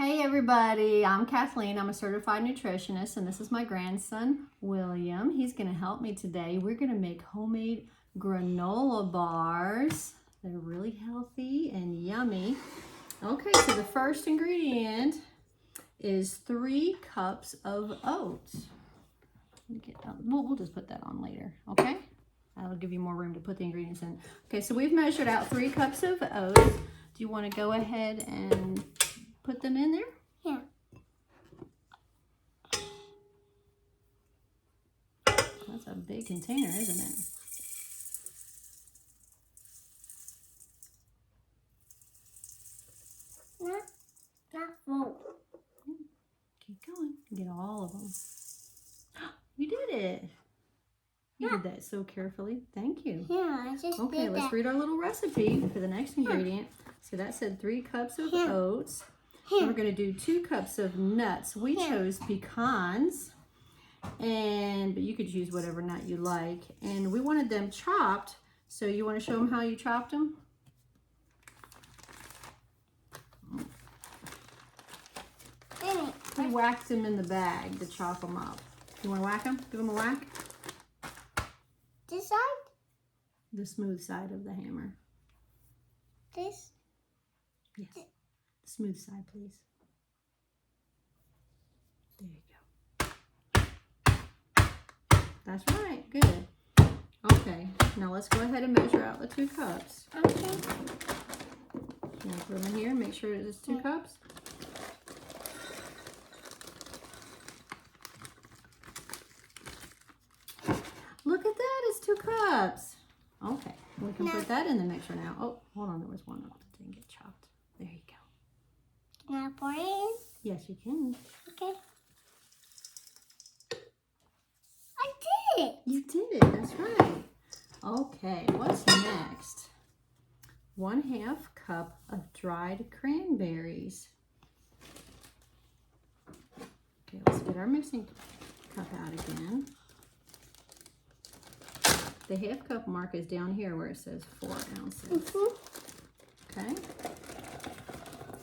Hey everybody, I'm Kathleen. I'm a certified nutritionist and this is my grandson, William. He's gonna help me today. We're gonna make homemade granola bars. They're really healthy and yummy. Okay, so the first ingredient is 3 cups of oats. We'll just put that on later, okay? That'll give you more room to put the ingredients in. Okay, so we've measured out 3 cups of oats. Do you want to go ahead and put them in there? Yeah. That's a big container, isn't it? Not full. Keep going. Get all of them. You did it. You did that so carefully. Thank you. Yeah, I just Okay, did let's that. read our little recipe for the next ingredient. So that said 3 cups of oats. And we're going to do 2 cups of nuts. We chose pecans, but you could use whatever nut you like. And we wanted them chopped. So you want to show them how you chopped them? We whacked them in the bag to chop them up. You want to whack them? Give them a whack? This side? The smooth side of the hammer. This? Yes. The smooth side, please. There you go. That's right. Good. Okay. Now let's go ahead and measure out the 2 cups. Okay. Now put them in here and make sure it's 2 cups. Look at that, it's 2 cups. Okay, we can put that in the mixer now. Oh, hold on, there was one that didn't get chopped. There you go. Now pour it in? Yes, you can. Okay. I did it! You did it, that's right. Okay, what's next? 1/2 cup of dried cranberries. Okay, let's get our mixing cup out again. The 1/2 cup mark is down here where it says 4 ounces. Okay.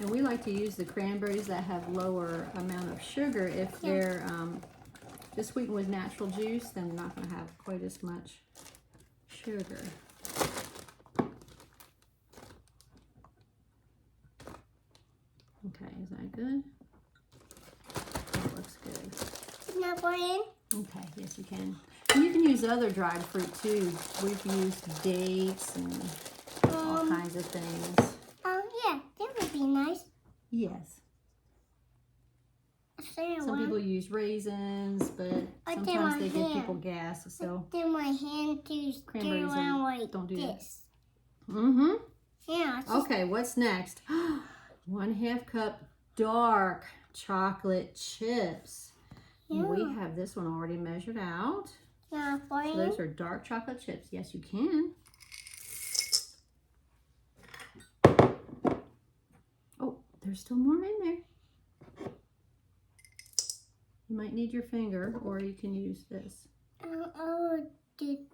And we like to use the cranberries that have lower amount of sugar. If they're just sweetened with natural juice, then they're not going to have quite as much sugar. Okay, is that good? That looks good. Now pour it in? Okay, yes you can. And you can use other dried fruit too. We've used dates and all kinds of things. Oh yeah, that would be nice. Yes. Some people use raisins, but sometimes they give people gas. So do my hand to stir around like don't do this. that. Mm-hmm. Yeah. Okay, what's next? 1/2 cup dark chocolate chips. Yeah. We have this one already measured out. Now pour it So in. those are dark chocolate chips. Yes, you can. Oh, there's still more in there. You might need your finger, or you can use this. I'll do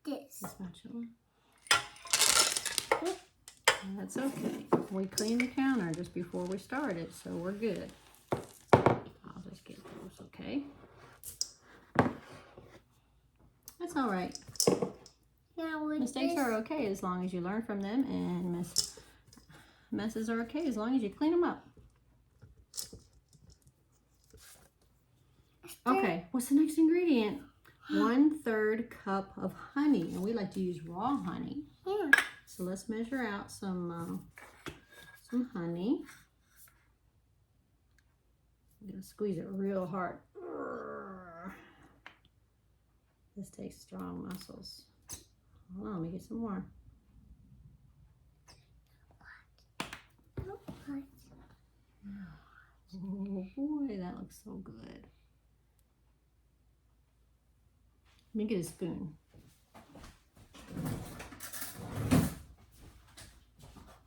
this. The spatula. That's okay. We cleaned the counter just before we started, so we're good. I'll just get those, okay? That's all right. Now with Mistakes this, are okay as long as you learn from them, and messes are okay as long as you clean them up. Okay, what's the next ingredient? 1/3 cup of honey, and we like to use raw honey. Yeah. So let's measure out some honey. I'm gonna squeeze it real hard. This takes strong muscles. Hold on, let me get some more. Oh boy, that looks so good. Let me get a spoon.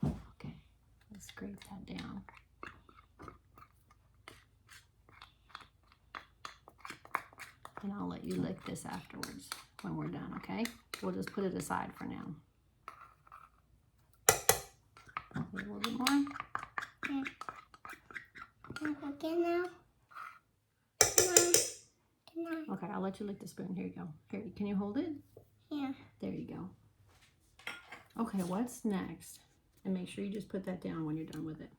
Okay, let's scrape that down. And I'll let you lick this afterwards when we're done, okay? We'll just put it aside for now. A little bit more. Yeah. Can I forget now? Can I? Okay, I'll let you lick the spoon. Here you go. Here, can you hold it? Yeah. There you go. Okay, what's next? And make sure you just put that down when you're done with it.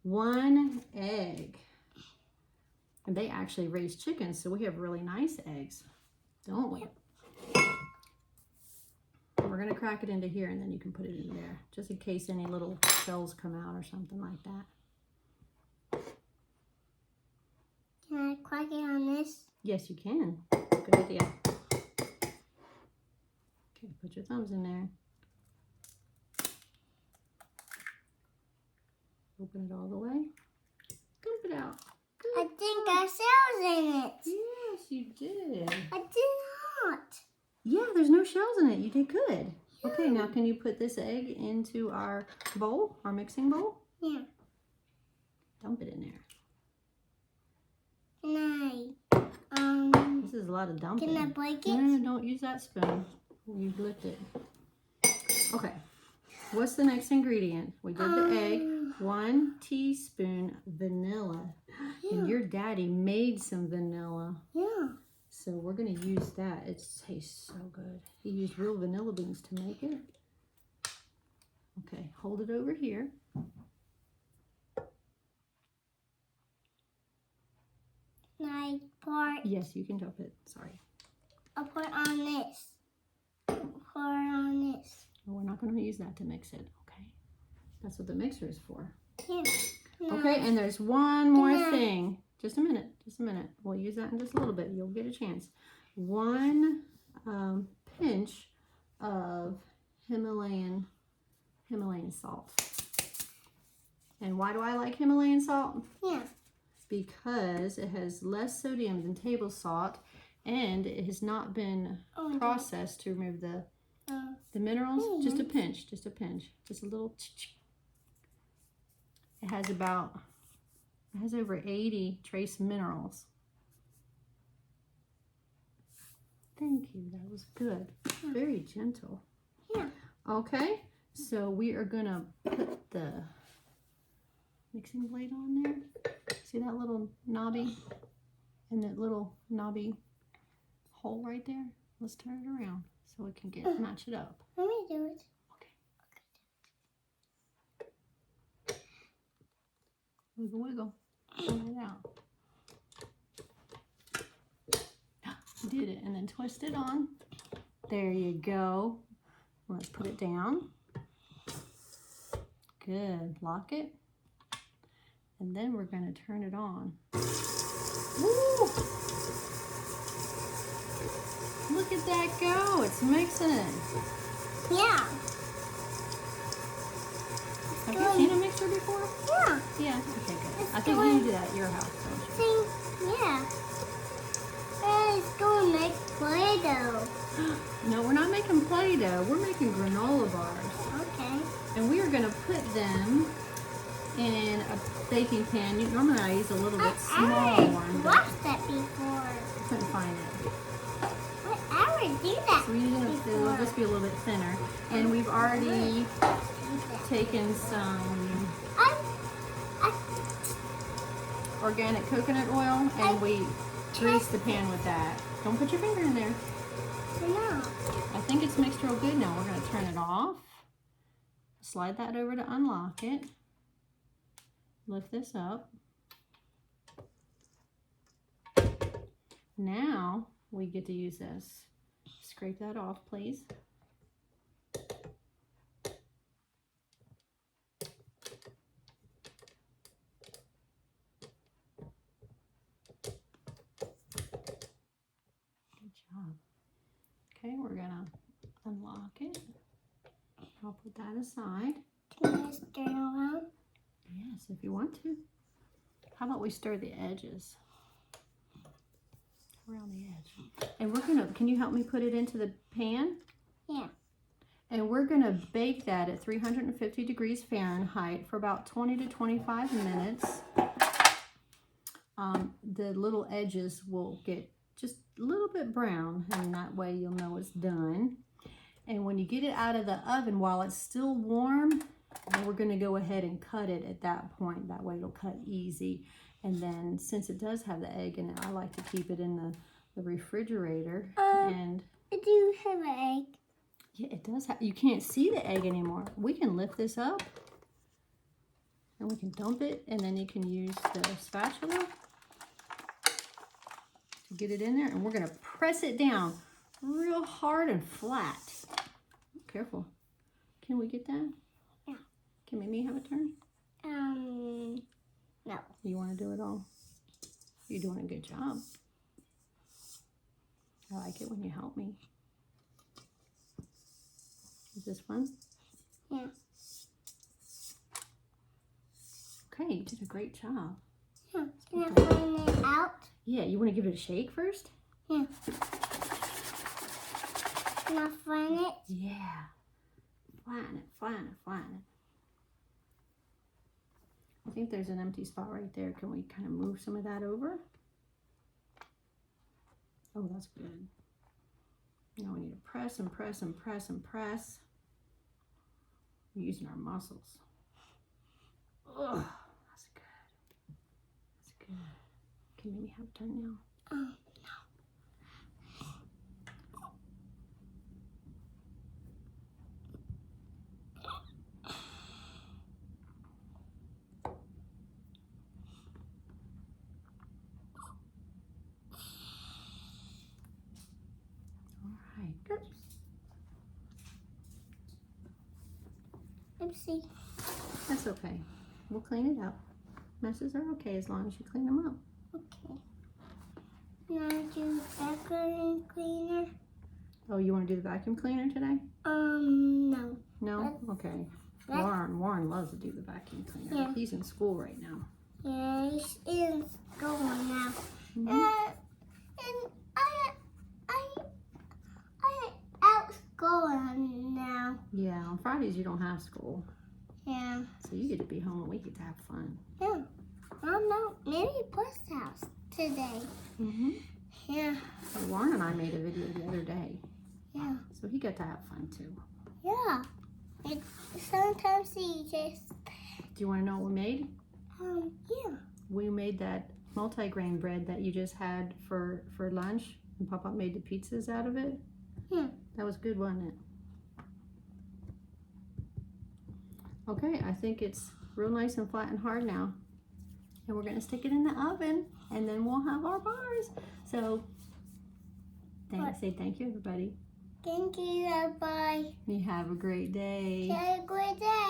1 egg. And they actually raise chickens, so we have really nice eggs, don't we? We're going to crack it into here, and then you can put it in there, just in case any little shells come out or something like that. Can I crack it on this? Yes, you can. Good idea. Okay, put your thumbs in there. Open it all the way. Dump it out. Good. I think there's shells in it. Yes, you did. I did not. Yeah, there's no shells in it. You did good. Okay, now can you put this egg into our bowl, our mixing bowl? Yeah. Dump it in there. Can I, This is a lot of dumping. can I break No, it? no, don't use that spoon. You licked it. Okay. What's the next ingredient? We did the egg. 1 teaspoon vanilla. And your daddy made some vanilla. Yeah. So we're going to use that. It tastes so good. He used real vanilla beans to make it. Okay, hold it over here. Can I pour? Yes, you can dump it. Sorry. I'll put on this. Pour on this. We're not going to use that to mix it, okay? That's what the mixer is for. Yeah. No. Okay, and there's one more Yeah. thing. Just a minute, just a minute. We'll use that in just a little bit. You'll get a chance. 1 pinch of Himalayan salt. And why do I like Himalayan salt? Yeah. Because it has less sodium than table salt, and it has not been processed to remove the minerals. Just a pinch, just a little. It has over 80 trace minerals. Thank you, that was good. Very gentle. Yeah. Okay, so we are gonna put the mixing blade on there. See that little knobby and that little knobby hole right there? Let's turn it around so we can match it up. Let me do it. Wiggle, wiggle. Pull it out. Did it, and then twist it on. There you go. Let's put it down. Good. Lock it. And then we're going to turn it on. Woo! Look at that go. It's mixing it. Yeah. Have you seen a mixer before? Yeah. Yeah. Okay, good. It's I think going- you do that at your house, don't you? Yeah. It's going to make Play-Doh. No, we're not making Play-Doh. We're making granola bars. Okay. And we are going to put them in a baking pan. Normally I use a little bit smaller one, but watched that before. I couldn't find it. I would do that So we're using it'll before. just be a little bit thinner. And we've already taken some organic coconut oil, and we grease the pan with that. Don't put your finger in there. No. I think it's mixed real good now. We're going to turn it off. Slide that over to unlock it. Lift this up. Now we get to use this. Scrape that off, please. Good job. Okay, we're gonna unlock it. I'll put that aside. Can I stir around? Yes, if you want to. How about we stir the edges? Around the edge. And we're gonna, can you help me put it into the pan? Yeah. And we're gonna bake that at 350 degrees Fahrenheit for about 20 to 25 minutes. The little edges will get just a little bit brown, and that way you'll know it's done. And when you get it out of the oven, while it's still warm, And we're going to go ahead and cut it at that point. That way it'll cut easy. And then since it does have the egg in it, I like to keep it in the refrigerator. And it do have an egg. yeah, it does have, you can't see the egg anymore. We can lift this up and we can dump it, and then you can use the spatula to get it in there, and we're going to press it down real hard and flat. Careful. Can we get that? Yeah. Can Mimi have a turn? No. You want to do it all? You're doing a good job. I like it when you help me. Is this fun? Yeah. Okay, you did a great job. Yeah. Can I find it out? Yeah, you want to give it a shake first? Yeah. Can I find it? Yeah. Flatten it, flatten it, flatten it. I think there's an empty spot right there. Can we kind of move some of that over? Oh, that's good. Now we need to press and press and press and press. We're using our muscles. Ugh, that's good. That's good. Can Mimi have a turn now? No. Right. Oopsie. That's okay. We'll clean it up. Messes are okay as long as you clean them up. Okay. Can I do vacuum cleaner? Oh, you want to do the vacuum cleaner today? No. No? Okay. Warren loves to do the vacuum cleaner. Yeah. He's in school right now. Yeah, he's in school now. Mhm. And I out school now. Yeah, on Fridays you don't have school. Yeah. So you get to be home and we get to have fun. Yeah. Mom, no, maybe Plus house today. Mm-hmm. Yeah. Warren and I made a video the other day. Yeah. So he got to have fun too. Yeah. Sometimes he just, Do you want to know what we made? yeah. We made that multigrain bread that you just had for lunch. And Papa made the pizzas out of it. Yeah. That was good, wasn't it? Okay, I think it's real nice and flat and hard now. And we're going to stick it in the oven, and then we'll have our bars. So, say thank you, everybody. Thank you, bye. You have a great day. Have a great day.